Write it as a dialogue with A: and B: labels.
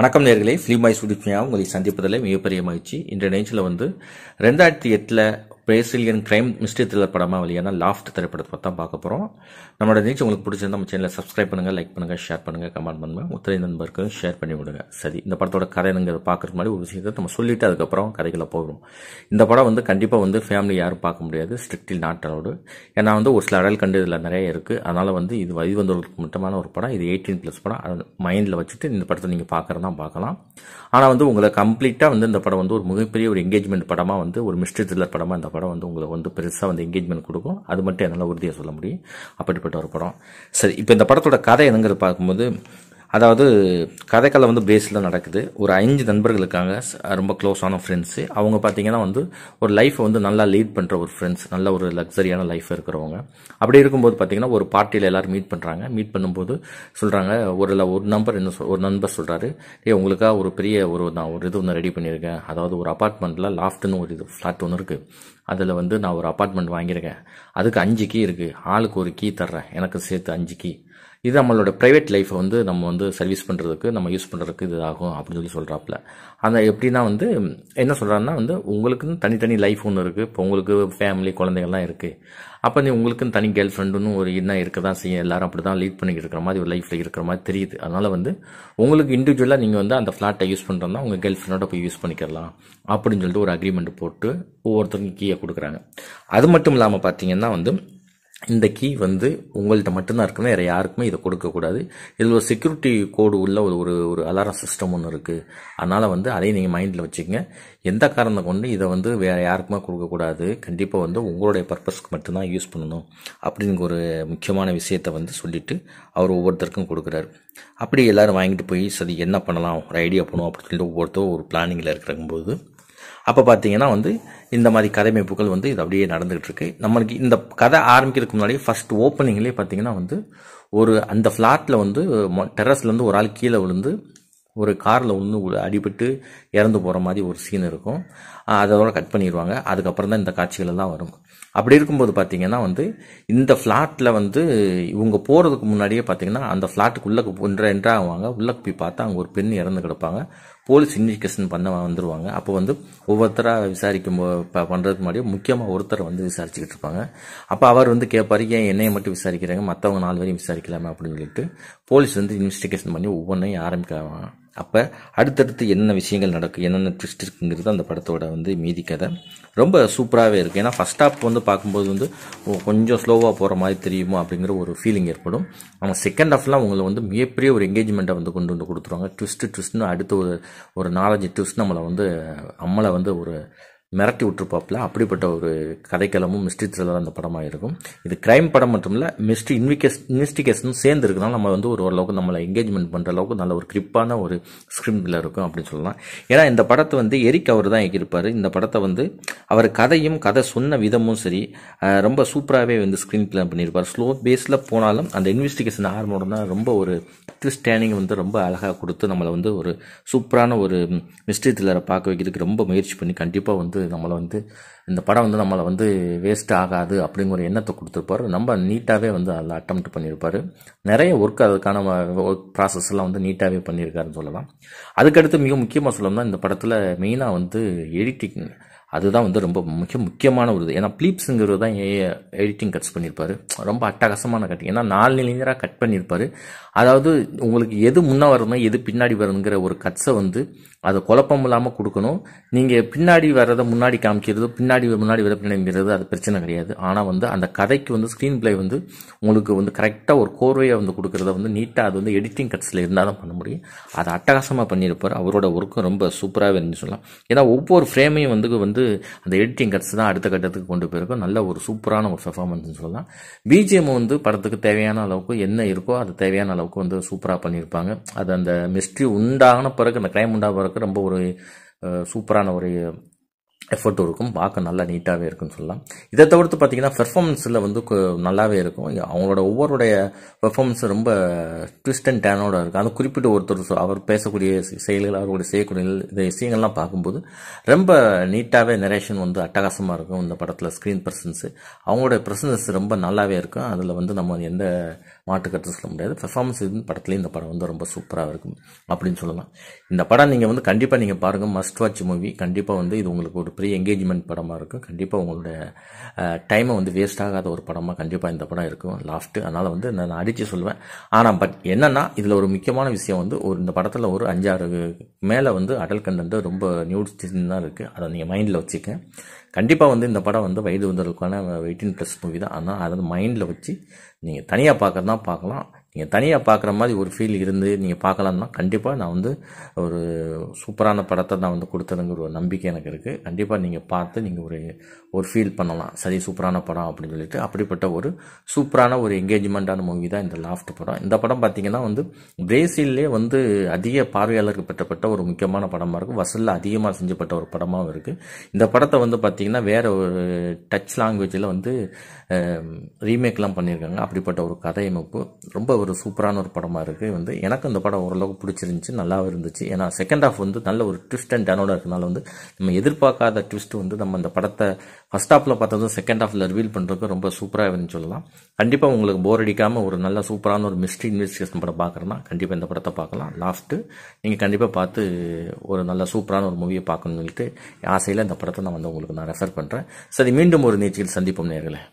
A: வணக்கம் நேயர்களே, ஃபிலிம் பாய் சுடிப்னியா உங்களை சந்திப்பதில் மிகப்பெரிய மகிழ்ச்சி. இன்றைய நிகழ்ச்சியில் 2008 பிரேசிலியன் கிரைம் மிஸ்ட்ரி த்ரில்லர் படமாக வெளியான லாஃப்ட் திரைப்படத்தை பற்றி தான் பார்க்க போகிறோம். நம்மளோட நிகழ்ச்சி உங்களுக்கு பிடிச்சிருந்தா நம்ம சேனலை சப்ஸ்கிரைப் பண்ணுங்கள், லைக் பண்ணுங்கள், ஷேர் பண்ணுங்கள், கமெண்ட் பண்ணுங்கள், உத்திரை நண்பருக்கு ஷேர் பண்ணி விடுங்க. சரி, இந்த படத்தோட கதை என்னங்கிறத பார்க்கறதுக்கு முன்னாடி ஒரு விஷயத்தை நம்ம சொல்லிட்டு அதுக்கப்புறம் கதைகளை போகிறோம். இந்த படம் கண்டிப்பாக ஃபேமிலி யாரும் பார்க்க முடியாது, ஸ்ட்ரிக்ட்லி நாட் அலவுடு. ஏன்னா ஒரு சில அடல் கண்டு இதில் நிறைய இருக்குது. அதனால் இது ஒரு முட்டமான ஒரு படம். இது 18+ படம். அதை மைண்டில் வச்சுட்டு இந்த படத்தை நீங்கள் பார்க்குறதா பார்க்கலாம். ஆனால் உங்களை கம்ப்ளீட்டாக இந்த படம் ஒரு மிகப்பெரிய ஒரு என்கேஜ்மெண்ட் படமாக ஒரு மிஸ்ட்ரி த்ரில்லர் படமாக இந்த படம் உங்களுக்கு பெருசாக என்கேஜ்மெண்ட் கொடுக்கும். அது மட்டும் என்னால் உறுதியாக சொல்ல முடியும். அப்படிப்பட்ட ஒரு படம். சரி, இப்போ இந்த படத்தோட கதை என்னங்கிறது பார்க்கும்போது, அதாவது கதைக்கலை பிரேசில் நடக்குது. ஒரு 5 நண்பர்களுக்காக ரொம்ப க்ளோஸான ஃப்ரெண்ட்ஸு. அவங்க பார்த்தீங்கன்னா ஒரு லைஃப்பை நல்லா லீட் பண்ணுற ஒரு ஃப்ரெண்ட்ஸ், நல்ல ஒரு லக்ஸரியான லைஃப் இருக்கிறவங்க. அப்படி இருக்கும்போது பார்த்தீங்கன்னா ஒரு பார்ட்டியில் எல்லோரும் மீட் பண்ணுறாங்க. மீட் பண்ணும்போது சொல்கிறாங்க, ஒரு நண்பர் சொல்கிறாரு, உங்களுக்காக ஒரு பெரிய நான் ஒரு இது ஒன்று ரெடி பண்ணியிருக்கேன். அதாவது ஒரு அப்பார்ட்மெண்ட்டில் லாஃப்ட்னு ஒரு ஃப்ளாட் ஒன்று இருக்குது. அதில் நான் ஒரு அப்பார்ட்மெண்ட் வாங்கியிருக்கேன். அதுக்கு 5 கீ இருக்குது. ஆளுக்கு ஒரு கீ தர்றேன், எனக்கு சேர்த்து 5 கீ. இது நம்மளோட ப்ரைவேட் லைஃப்பை நம்ம சர்வீஸ் பண்ணுறதுக்கு, நம்ம யூஸ் பண்ணுறதுக்கு இது ஆகும் அப்படின்னு சொல்கிறாப்புல. அந்த எப்படின்னா என்ன சொல்கிறாருன்னா உங்களுக்குன்னு தனித்தனி லைஃப் ஒன்று இருக்குது. இப்போ உங்களுக்கு ஃபேமிலி, குழந்தைகள்லாம் இருக்குது. அப்போ உங்களுக்குன்னு தனி கேர்ள் ஃப்ரெண்டுன்னு ஒரு என்ன இருக்க தான் செய்யும். எல்லாரும் அப்படி தான் லீட் பண்ணிக்கிட்டு இருக்கிற மாதிரி ஒரு லைஃப்பில் இருக்கிற மாதிரி தெரியுது. அதனால் உங்களுக்கு இண்டிவிஜுவலாக நீங்கள் அந்த ஃப்ளாட்டை யூஸ் பண்ணுறதுனா உங்கள் கேர்ள் ஃப்ரெண்டோட போய் யூஸ் பண்ணிக்கலாம் அப்படின்னு சொல்லிட்டு ஒரு அக்ரிமெண்ட் போட்டு ஒவ்வொருத்தருக்கும் கீயை கொடுக்குறாங்க. அது மட்டும் இல்லாமல் பார்த்தீங்கன்னா இந்த கீ உங்கள்கிட்ட மட்டும்தான் இருக்கணும், வேறு யாருக்குமே இதை கொடுக்கக்கூடாது. இதில் ஒரு செக்யூரிட்டி கோடு உள்ள ஒரு அலாரம் சிஸ்டம் ஒன்று இருக்குது. அதனால் அதையும் நீங்கள் மைண்டில் வச்சுக்கங்க. எந்த காரணத்தை கொண்டு இதை வேறு யாருக்குமே கொடுக்கக்கூடாது. கண்டிப்பாக உங்களுடைய பர்பஸ்க்கு மட்டும்தான் யூஸ் பண்ணணும் அப்படிங்கிற ஒரு முக்கியமான விஷயத்தை சொல்லிவிட்டு அவர் ஒவ்வொருத்தருக்கும் கொடுக்குறாரு. அப்படி எல்லோரும் வாங்கிட்டு போய் சரி என்ன பண்ணலாம், ஒரு ஐடியா பண்ணுவோம் அப்படின்னு சொல்லிட்டு ஒவ்வொருத்தரும் ஒரு பிளானிங்கில் இருக்கிறம்போது அப்போ பார்த்தீங்கன்னா இந்த மாதிரி கதைமைப்புகள் இது அப்படியே நடந்துகிட்டு இருக்கு. நம்மளுக்கு இந்த கதை ஆரம்பிக்கிறதுக்கு முன்னாடி ஃபர்ஸ்ட் ஓப்பனிங்லேயே பார்த்தீங்கன்னா ஒரு அந்த ஃப்ளாட்டில் டெரஸ்லேருந்து ஒரு ஆள் கீழே விழுந்து ஒரு காரில் அடிபட்டு இறந்து போகிற மாதிரி ஒரு சீன் இருக்கும். அதோட கட் பண்ணிடுவாங்க. அதுக்கப்புறம் தான் இந்த காட்சிகள் எல்லாம் வரும். அப்படி இருக்கும்போது பார்த்தீங்கன்னா இந்த ஃப்ளாட்டில் இவங்க போகிறதுக்கு முன்னாடியே பார்த்தீங்கன்னா அந்த ஃப்ளாட்டுக்கு என்ட்ராகுவாங்க. உள்ளே போய் பார்த்தா அங்கே ஒரு பெண் இறந்து கிடப்பாங்க. போலீஸ் இன்வெஸ்டிகேஷன் பண்ண வந்துடுவாங்க. அப்போ ஒவ்வொருத்தராக விசாரிக்கும் பண்ணுறதுக்கு முன்னாடியே முக்கியமாக ஒருத்தரை விசாரிச்சுக்கிட்டு இருப்பாங்க. அப்போ அவர் கேட்பாரு, ஏன் என்னையை மட்டும் விசாரிக்கிறாங்க, மற்றவங்க 4 பேரையும் விசாரிக்கலாமா அப்படின்னு சொல்லிட்டு போலீஸ் இன்வெஸ்டிகேஷன் பண்ணி ஒவ்வொன்றையும் ஆரம்பிக்கிறாங்க. அப்போ அடுத்தடுத்து என்ன விஷயங்கள் நடக்கும், என்னென்ன ட்விஸ்ட் இருக்குங்கிறது அந்த படத்தோட மீதி கதை ரொம்ப சூப்பராகவே இருக்குது. ஏன்னா ஃபர்ஸ்ட் ஹாப் பார்க்கும்போது கொஞ்சம் ஸ்லோவாக போகிற மாதிரி தெரியுமோ அப்படிங்கிற ஒரு ஃபீலிங் ஏற்படும். ஆனால் செகண்ட் ஹாஃப்லாம் உங்களை மிகப்பெரிய ஒரு என்கேஜ்மெண்ட்டை கொண்டு கொடுத்துருவாங்க. ட்விஸ்ட்னு அடுத்து ஒரு 4-5 ட்விஸ்ட் நம்மளை ஒரு மிரட்டி விட்டுருப்பாப்புல. அப்படிப்பட்ட ஒரு கதைக்களமும் மிஸ்ட்ரி த்ரில்லர் அந்த படமாக இருக்கும். இது கிரைம் படம் மட்டும் இல்லை, மிஸ்ட்ரி இன்வெஸ்டிகேஷனும் சேர்ந்து இருக்குனால நம்ம ஓரளவுக்கு நம்மளை என்கேஜ்மெண்ட் பண்ணுற அளவுக்கு நல்ல ஒரு கிரிப்பான ஒரு ஸ்கிரீன்ல இருக்கும் அப்படின்னு சொல்லலாம். ஏன்னா இந்த படத்தை எரிக் அவர் தான் இயக்கியிருப்பார். இந்த படத்தை அவர் கதை சொன்ன விதமும் சரி ரொம்ப சூப்பராகவே ஸ்க்ரீன் பிளே பண்ணியிருப்பார். ஸ்லோ பேஸில் போனாலும் அந்த இன்வெஸ்டிகேஷன் ஆரம்பம் தான் ரொம்ப ஒரு ட்விஸ்ட் டேனிங் ரொம்ப அழகாக கொடுத்து நம்மளை ஒரு சூப்பரான ஒரு மிஸ்ட்ரி த்ரில்லரை பார்க்க வைக்கிறதுக்கு ரொம்ப முயற்சி பண்ணி கண்டிப்பாக நம்மளை இந்த படம் நம்மளை வேஸ்ட் ஆகாது அப்படிங்கிற ஒரு எண்ணத்தை கொடுத்துருப்பாரு. ரொம்ப நீட்டாகவே அதில் அட்டெம்ப்ட் பண்ணியிருப்பாரு. நிறைய ஒர்க் அதுக்கான ஒர்க் ப்ராசஸ் எல்லாம் நீட்டாகவே பண்ணியிருக்காருன்னு சொல்லலாம். அதுக்கடுத்து மிக முக்கியமாக சொல்லணும்னா இந்த படத்தில் மெயினாக எடிட்டிங் அதுதான் ரொம்ப முக்கியமான ஒரு இது. ஏன்னா ப்ளீப்ஸுங்கிறது தான் எடிட்டிங் கட்ஸ் பண்ணியிருப்பாரு. ரொம்ப அட்டகாசமான கட்டிங். ஏன்னா 4 லினியராக கட் பண்ணியிருப்பாரு. அதாவது உங்களுக்கு எது முன்னே வரணும் எது பின்னாடி வரணுங்கிற ஒரு கட்ஸை அதை குழப்பம் இல்லாமல் கொடுக்கணும். நீங்கள் பின்னாடி வர்றதை முன்னாடி காமிக்கிறது, முன்னாடி வர பின்னாடிங்கிறது அது பிரச்சனை கிடையாது. ஆனால் அந்த கதைக்கு ஸ்க்ரீன் பிளே உங்களுக்கு கரெக்டாக ஒரு கோர்வையாக கொடுக்குறத நீட்டாக அது எடிட்டிங் கட்ஸில் இருந்தால் தான் பண்ண முடியும். அதை அட்டகாசமாக பண்ணியிருப்பார். அவரோட ஒர்க்கும் ரொம்ப சூப்பராகவே இருந்து சொல்லலாம். ஏன்னா ஒவ்வொரு ஃப்ரேமையும் அந்த எடிட்டிங் கட்ஸ் தான் அடுத்த கட்டத்துக்கு கொண்டு போயிருக்கும். நல்ல ஒரு சூப்பரான ஒரு பெர்ஃபார்மன்ஸ் சொல்லலாம். பிஜிஎம் படத்துக்கு தேவையான அளவுக்கு என்ன இருக்கோ அது தேவையான அளவுக்கு சூப்பராக பண்ணியிருப்பாங்க. அது அந்த மிஸ்ட்ரி உண்டான பிறகு, அந்த கிரைம் உண்டான பிறகு ரொம்ப ஒரு சூப்பரான ஒரு எஃபர்ட்டும் இருக்கும், பார்க்க நல்லா நீட்டாகவே இருக்குன்னு சொல்லலாம். இதை தவிர்த்து பார்த்தீங்கன்னா பெர்ஃபார்மன்ஸில் வந்து நல்லாவே இருக்கும். அவங்களோட ஒவ்வொருடைய பெர்ஃபார்மன்ஸ் ரொம்ப ட்விஸ்ட் அண்ட் டேனோட இருக்கும். அது குறிப்பிட்ட ஒருத்தர் அவர் பேசக்கூடிய செயல்கள், அவர்களுடைய செய்யக்கூடிய இந்த விஷயங்கள்லாம் பார்க்கும்போது ரொம்ப நீட்டாகவே நரேஷன் வந்து அட்டகாசமாக இருக்கும். இந்த படத்தில் ஸ்க்ரீன் ப்ரெசன்ஸு, அவங்களுடைய ப்ரெசன்ஸ் ரொம்ப நல்லாவே இருக்கும். அதில் வந்து நம்ம எந்த மாட்டு கருத்து சொல்ல முடியாது. பெர்ஃபார்மன்ஸ் படத்துலேயும் இந்த படம் வந்து ரொம்ப சூப்பராக இருக்கும் அப்படின்னு சொல்லலாம். இந்த படம் நீங்கள் வந்து கண்டிப்பாக நீங்கள் பாருங்கள், மஸ்ட் வாட்ச் மூவி. கண்டிப்பாக வந்து இது உங்களுக்கு ஒரு பெரிய என்கேஜ்மெண்ட் படமாக இருக்கும். கண்டிப்பாக உங்களுடைய டைமை வந்து வேஸ்ட் ஆகாத ஒரு படமாக கண்டிப்பாக இந்த படம் இருக்கும் லாஃப்ட்டு. அதனால் வந்து நான் அடித்து சொல்லுவேன். ஆனால் பட் என்னென்னா இதில் ஒரு முக்கியமான விஷயம் வந்து இந்த படத்தில் ஒரு 5-6 மேலே வந்து அடல் கண்டென்ட் ரொம்ப நியூட் தான் இருக்குது. அதை நீங்கள் மைண்டில் வச்சுக்க. கண்டிப்பாக வந்து இந்த படம் வந்து வயது வந்தவர்களுக்கான 18+ மூவி தான். ஆனால் அதை மைண்டில் வச்சு நீங்கள் தனியாக பார்க்குறதா பார்க்கலாம். நீங்கள் தனியாக பார்க்குற மாதிரி ஒரு ஃபீல் இருந்து நீங்கள் பார்க்கலான்னா கண்டிப்பாக நான் வந்து ஒரு சூப்பரான படத்தை நான் வந்து கொடுத்ததுங்கிற ஒரு நம்பிக்கை எனக்கு இருக்குது. கண்டிப்பாக நீங்கள் பார்த்து நீங்கள் ஒரு ஃபீல் பண்ணலாம், சரி சூப்பரான படம் அப்படின்னு சொல்லிட்டு. அப்படிப்பட்ட ஒரு சூப்பரான ஒரு என்கேஜ்மெண்ட்டான மூவி தான் இந்த லாஃப்ட் படம். இந்த படம் பார்த்தீங்கன்னா வந்து பிரேசில்லே வந்து அதிக பார்வையாளருக்கு பெற்றப்பட்ட ஒரு முக்கியமான படமாக இருக்கும். வசூலில் அதிகமாக செஞ்சப்பட்ட ஒரு படமாகவும் இருக்குது. இந்த படத்தை வந்து பார்த்தீங்கன்னா வேறு ஒரு டச் லாங்குவேஜில் வந்து ரீமேக்லாம் பண்ணியிருக்காங்க. அப்படிப்பட்ட ஒரு கதையமைப்பு ரொம்ப ஒரு சூப்பரான ஒரு படமாக இருக்குது. வந்து எனக்கு இந்த படம் ஓரளவுக்கு பிடிச்சிருந்துச்சு, நல்லாவும் இருந்துச்சு. ஏன்னா செகண்ட் ஹாஃப் வந்து நல்ல ஒரு ட்விஸ்ட் அண்ட் டர்னோட இருக்கனால வந்து நம்ம எதிர்பார்க்காத ட்விஸ்ட் வந்து நம்ம இந்த படத்தை ஃபர்ஸ்ட் ஹாஃபில் பார்த்ததும் செகண்ட் ஹாஃபில் ரிவீல் பண்ணுறதுக்கு ரொம்ப சூப்பராக இருந்துன்னு சொல்லலாம். கண்டிப்பாக உங்களுக்கு போர் அடிக்காமல் ஒரு நல்ல சூப்பரான ஒரு மிஸ்ட்ரி இன்வெஸ்டிகேஷன் படம் பார்க்குறேன்னா கண்டிப்பாக இந்த படத்தை பார்க்கலாம். லாஃப்ட்டு நீங்கள் கண்டிப்பாக பார்த்து ஒரு நல்ல சூப்பரான ஒரு மூவியை பார்க்கணும்னு சொல்லிட்டு ஆசையில் இந்த படத்தை நான் வந்து உங்களுக்கு ரெஃபர் பண்ணுறேன். சரி, மீண்டும் ஒரு நிகழ்ச்சியில் சந்திப்போம் நேயர்களே.